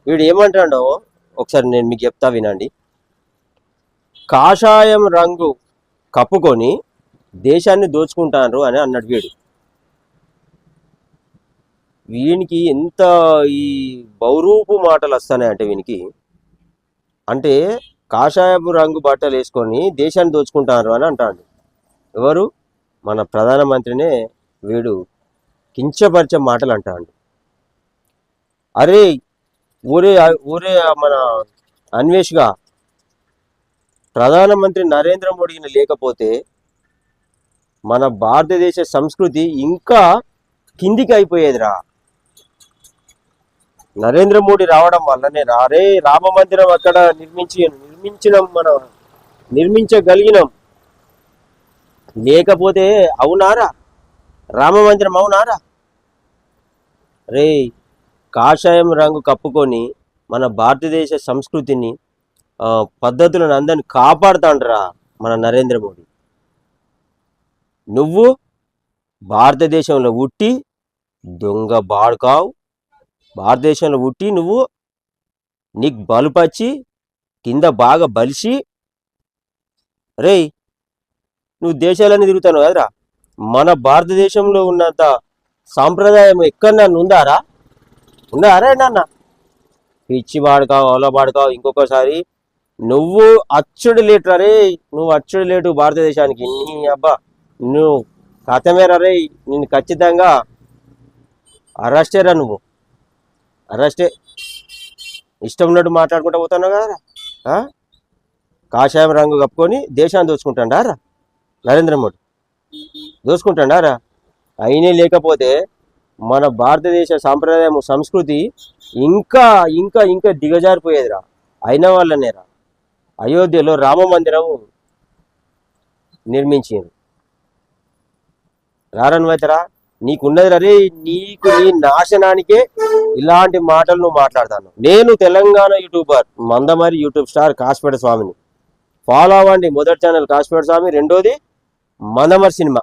వీడు ఏమంటాడో ఒకసారి నేను మీకు చెప్తా వినండి. కాషాయం రంగు కప్పుకొని దేశాన్ని దోచుకుంటారు అని అన్నాడు వీడు. వీనికి ఎంత ఈ బౌరూపు మాటలు వస్తాయంటే వీనికి, అంటే కాషాయపు రంగు బట్టలు వేసుకొని దేశాన్ని దోచుకుంటారు అని అంటాడు. ఎవరు? మన ప్రధానమంత్రినే వీడు కించపరిచే మాటలు అంటాడు. అరే ఊరే ఊరే మన అన్వేష్గా ప్రధానమంత్రి నరేంద్ర మోడీని లేకపోతే మన భారతదేశ సంస్కృతి ఇంకా కిందికి అయిపోయేదిరా. నరేంద్ర మోడీ రావడం వల్లనే అరే రామ మందిరం అక్కడ నిర్మించగలిగినాం. లేకపోతే అవునారా? రామ మందిరం అవునారా? రే కాషాయం రంగు కప్పుకొని మన భారతదేశ సంస్కృతిని పద్ధతులను అందరిని కాపాడుతాండ్రా మన నరేంద్ర మోడీ. నువ్వు భారతదేశంలో ఉట్టి దొంగ బాడుకావు. భారతదేశంలో ఉట్టి నువ్వు నీకు బలుపచ్చి కింద బాగా బలిసి రే నువ్వు దేశాలన్నీ తిరుగుతాను కదరా. మన భారతదేశంలో ఉన్నంత సాంప్రదాయం ఎక్కడన్నా ఉందారా? ఉన్నారా నాన్న? పిచ్చి వాడుకావు, అవల వాడుకావు. ఇంకొకసారి నువ్వు అచ్చుడు లేటు రే, నువ్వు అచ్చుడు లేటు భారతదేశానికి. నీ అబ్బా నువ్వు కథమేరా రే, నిన్ను ఖచ్చితంగా అరెస్టేరా. నువ్వు అరెస్టే. ఇష్టం ఉన్నట్టు మాట్లాడుకుంటూ పోతున్నావు కదా. కాషాయం రంగు కప్పుకొని దేశాన్ని దోచుకుంటాడారా నరేంద్ర మోడీ? దోచుకుంటాడారా? అయినే లేకపోతే మన భారతదేశ సాంప్రదాయం సంస్కృతి ఇంకా ఇంకా ఇంకా దిగజారిపోయేదిరా. అయిన వాళ్ళనేరా అయోధ్యలో రామ మందిరం నిర్మించారు. రారనువైతరా? నీకున్నది రే, నీకు నీ నాశనానికే ఇలాంటి మాటలు నువ్వు మాట్లాడతాను. నేను Telangana YouTuber Mandamarri YouTube star Kasipet స్వామిని. ఫాలో అవ్వండి. మొదటి ఛానల్ కాశీపేట స్వామి, రెండోది మందమరి సినిమా.